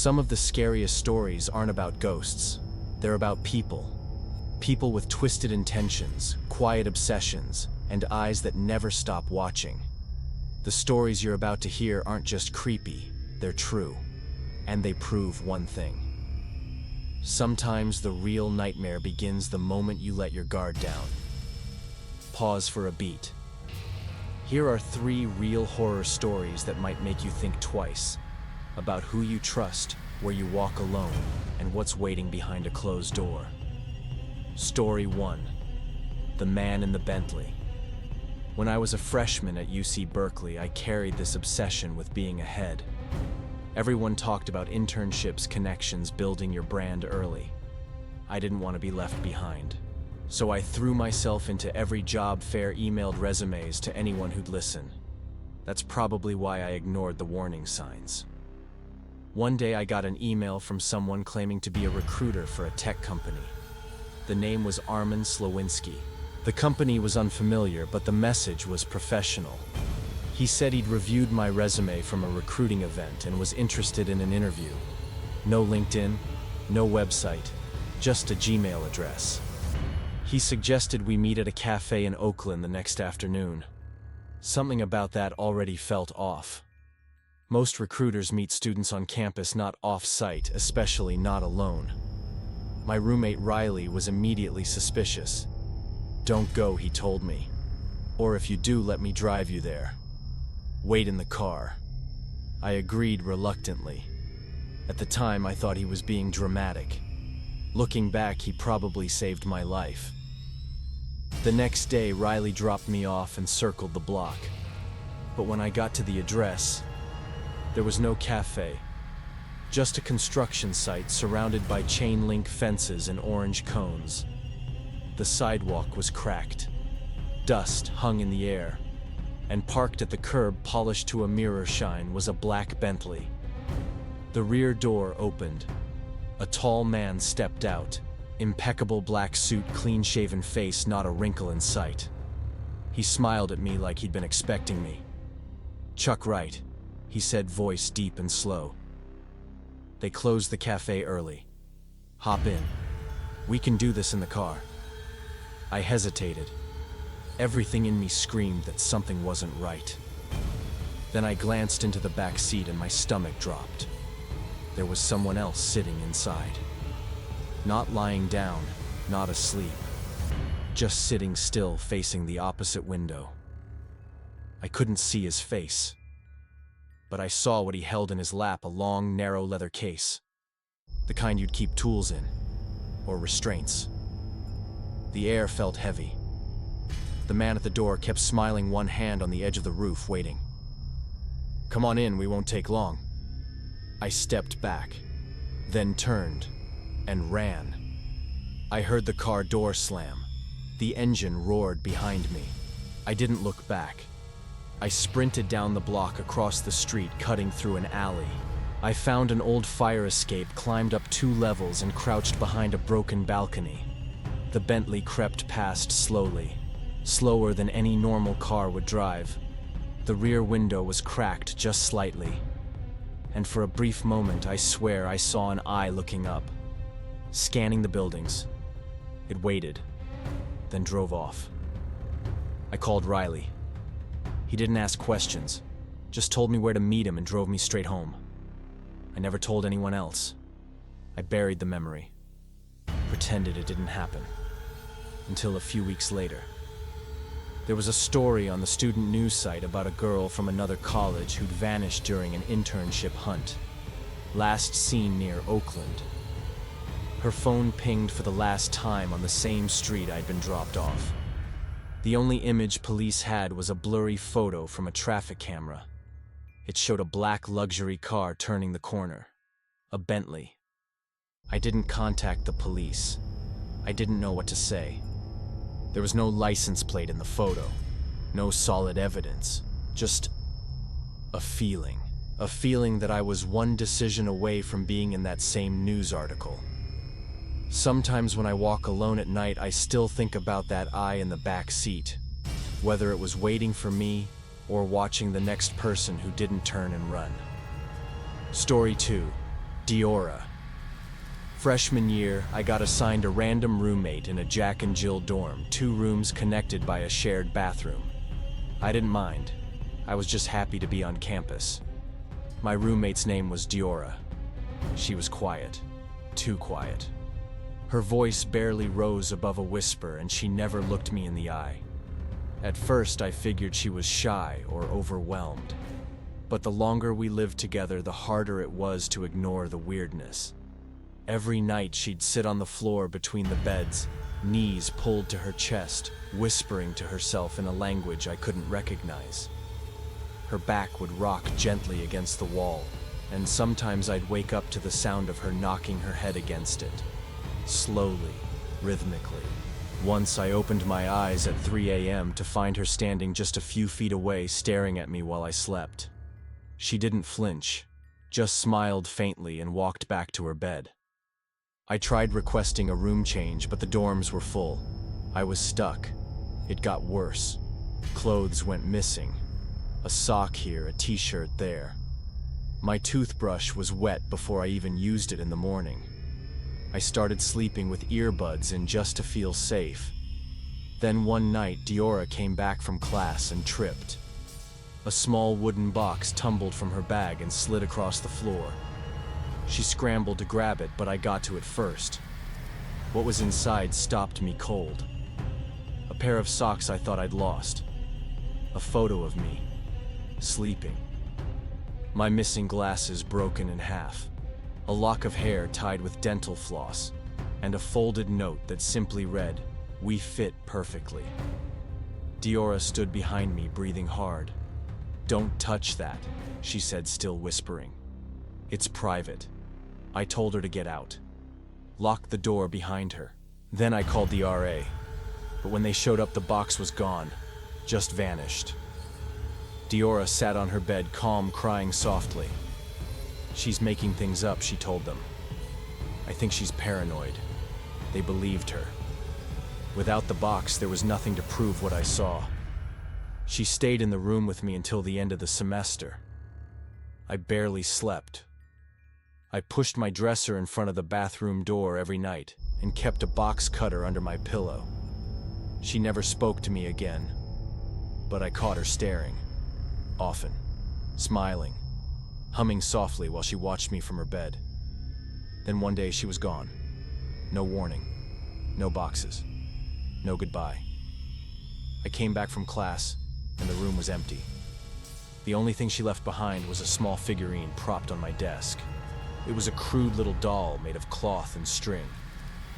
Some of the scariest stories aren't about ghosts. They're about people. People with twisted intentions, quiet obsessions, and eyes that never stop watching. The stories you're about to hear aren't just creepy, they're true. And they prove one thing. Sometimes the real nightmare begins the moment you let your guard down. Pause for a beat. Here are 3 real horror stories that might make you think twice about who you trust, where you walk alone, and what's waiting behind a closed door. Story 1. The Man in the Bentley. When I was a freshman at UC Berkeley, I carried this obsession with being ahead. Everyone talked about internships, connections, building your brand early. I didn't want to be left behind. So I threw myself into every job fair, emailed resumes to anyone who'd listen. That's probably why I ignored the warning signs. One day I got an email from someone claiming to be a recruiter for a tech company. The name was Armin Slowinski. The company was unfamiliar, but the message was professional. He said he'd reviewed my resume from a recruiting event and was interested in an interview. No LinkedIn, no website, just a Gmail address. He suggested we meet at a cafe in Oakland the next afternoon. Something about that already felt off. Most recruiters meet students on campus, not off-site, especially not alone. My roommate Riley was immediately suspicious. "Don't go," he told me. "Or if you do, let me drive you there. Wait in the car." I agreed reluctantly. At the time, I thought he was being dramatic. Looking back, he probably saved my life. The next day, Riley dropped me off and circled the block. But when I got to the address, there was no cafe, just a construction site surrounded by chain-link fences and orange cones. The sidewalk was cracked. Dust hung in the air, and parked at the curb, polished to a mirror shine, was a black Bentley. The rear door opened. A tall man stepped out. Impeccable black suit, clean-shaven face, not a wrinkle in sight. He smiled at me like he'd been expecting me. "Chuck Wright," he said, voice deep and slow. "They closed the cafe early. Hop in. We can do this in the car." I hesitated. Everything in me screamed that something wasn't right. Then I glanced into the back seat and my stomach dropped. There was someone else sitting inside. Not lying down, not asleep. Just sitting still, facing the opposite window. I couldn't see his face, but I saw what he held in his lap, a long, narrow leather case. The kind you'd keep tools in, or restraints. The air felt heavy. The man at the door kept smiling, one hand on the edge of the roof, waiting. "Come on in, we won't take long." I stepped back, then turned and ran. I heard the car door slam. The engine roared behind me. I didn't look back. I sprinted down the block, across the street, cutting through an alley. I found an old fire escape, climbed up 2 levels, and crouched behind a broken balcony. The Bentley crept past slowly, slower than any normal car would drive. The rear window was cracked just slightly, and for a brief moment, I swear I saw an eye looking up, scanning the buildings. It waited, then drove off. I called Riley. He didn't ask questions, just told me where to meet him and drove me straight home. I never told anyone else. I buried the memory, pretended it didn't happen, until a few weeks later. There was a story on the student news site about a girl from another college who'd vanished during an internship hunt. Last seen near Oakland. Her phone pinged for the last time on the same street I'd been dropped off. The only image police had was a blurry photo from a traffic camera. It showed a black luxury car turning the corner. A Bentley. I didn't contact the police. I didn't know what to say. There was no license plate in the photo. No solid evidence. Just a feeling. A feeling that I was one decision away from being in that same news article. Sometimes when I walk alone at night, I still think about that eye in the back seat, whether it was waiting for me or watching the next person who didn't turn and run. Story 2. Deora. Freshman year, I got assigned a random roommate in a Jack and Jill dorm, 2 rooms connected by a shared bathroom. I didn't mind. I was just happy to be on campus. My roommate's name was Deora. She was quiet. Too quiet. Her voice barely rose above a whisper, and she never looked me in the eye. At first, I figured she was shy or overwhelmed. But the longer we lived together, the harder it was to ignore the weirdness. Every night she'd sit on the floor between the beds, knees pulled to her chest, whispering to herself in a language I couldn't recognize. Her back would rock gently against the wall, and sometimes I'd wake up to the sound of her knocking her head against it. Slowly, rhythmically. Once I opened my eyes at 3 a.m. to find her standing just a few feet away, staring at me while I slept. She didn't flinch, just smiled faintly and walked back to her bed. I tried requesting a room change, but the dorms were full. I was stuck. It got worse. Clothes went missing. A sock here, a t-shirt there. My toothbrush was wet before I even used it in the morning. I started sleeping with earbuds in just to feel safe. Then one night, Deora came back from class and tripped. A small wooden box tumbled from her bag and slid across the floor. She scrambled to grab it, but I got to it first. What was inside stopped me cold. A pair of socks I thought I'd lost. A photo of me, sleeping. My missing glasses broken in half. A lock of hair tied with dental floss. And a folded note that simply read, "We fit perfectly." Deora stood behind me, breathing hard. "Don't touch that," she said, still whispering. "It's private." I told her to get out. Locked the door behind her. Then I called the RA. But when they showed up, the box was gone. Just vanished. Deora sat on her bed, calm, crying softly. "She's making things up," she told them. "I think she's paranoid." They believed her. Without the box, there was nothing to prove what I saw. She stayed in the room with me until the end of the semester. I barely slept. I pushed my dresser in front of the bathroom door every night and kept a box cutter under my pillow. She never spoke to me again, but I caught her staring, often, smiling, humming softly while she watched me from her bed. Then one day she was gone. No warning, no boxes, no goodbye. I came back from class, and the room was empty. The only thing she left behind was a small figurine propped on my desk. It was a crude little doll made of cloth and string.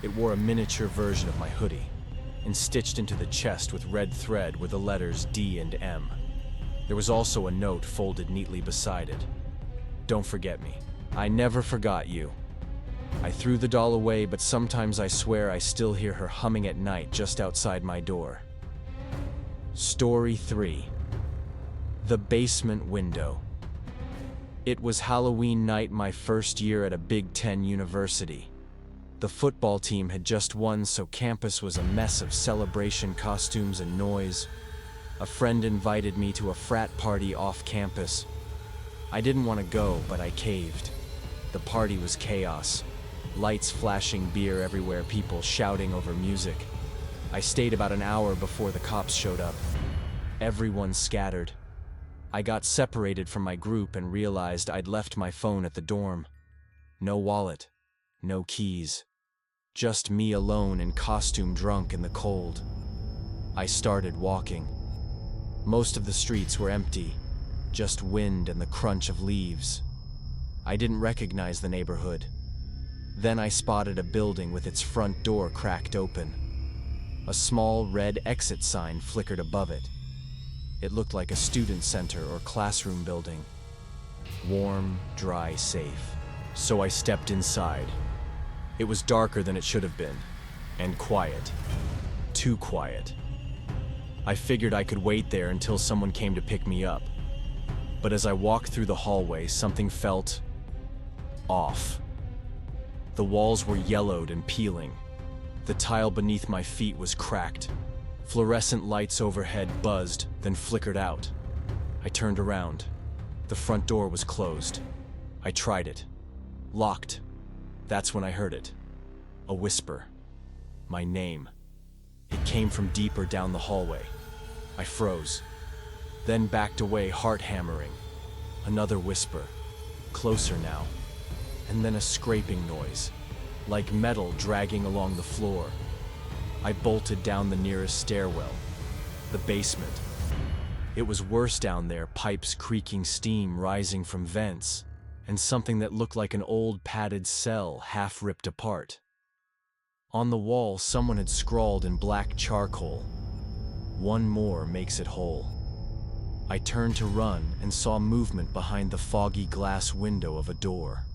It wore a miniature version of my hoodie, and stitched into the chest with red thread were the letters D and M. There was also a note folded neatly beside it. "Don't forget me. I never forgot you." I threw the doll away, but sometimes I swear I still hear her humming at night just outside my door. Story 3. The Basement Window. It was Halloween night my first year at a Big Ten university. The football team had just won, so campus was a mess of celebration costumes and noise. A friend invited me to a frat party off campus. I didn't want to go, but I caved. The party was chaos. Lights flashing, beer everywhere, people shouting over music. I stayed about an hour before the cops showed up. Everyone scattered. I got separated from my group and realized I'd left my phone at the dorm. No wallet, no keys. Just me alone in costume, drunk in the cold. I started walking. Most of the streets were empty, just wind and the crunch of leaves. I didn't recognize the neighborhood. Then I spotted a building with its front door cracked open. A small red exit sign flickered above it. It looked like a student center or classroom building. Warm, dry, safe. So I stepped inside. It was darker than it should have been, and quiet. Too quiet. I figured I could wait there until someone came to pick me up. But as I walked through the hallway, something felt off. The walls were yellowed and peeling. The tile beneath my feet was cracked. Fluorescent lights overhead buzzed, then flickered out. I turned around. The front door was closed. I tried it. Locked. That's when I heard it. A whisper. My name. It came from deeper down the hallway. I froze, then backed away, heart hammering. Another whisper. Closer now. And then a scraping noise, like metal dragging along the floor. I bolted down the nearest stairwell. The basement. It was worse down there, pipes creaking, steam rising from vents, and something that looked like an old padded cell half ripped apart. On the wall, someone had scrawled in black charcoal, "One more makes it whole." I turned to run and saw movement behind the foggy glass window of a door.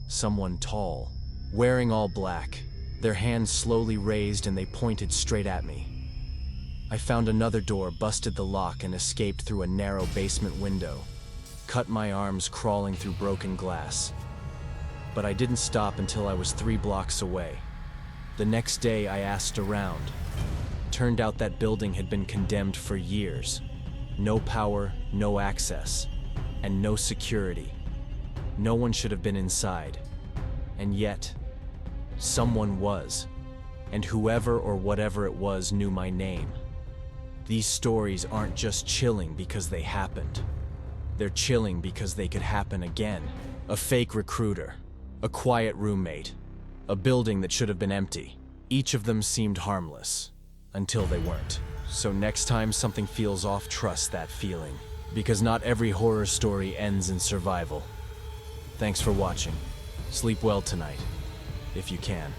Someone tall, wearing all black, their hands slowly raised, and they pointed straight at me. I found another door, busted the lock, and escaped through a narrow basement window, cut my arms crawling through broken glass. But I didn't stop until I was 3 blocks away. The next day I asked around. Turned out that building had been condemned for years. No power, no access, and no security. No one should have been inside. And yet, someone was. And whoever or whatever it was knew my name. These stories aren't just chilling because they happened. They're chilling because they could happen again. A fake recruiter, a quiet roommate, a building that should have been empty. Each of them seemed harmless, until they weren't. So next time something feels off, trust that feeling. Because not every horror story ends in survival. Thanks for watching. Sleep well tonight, if you can.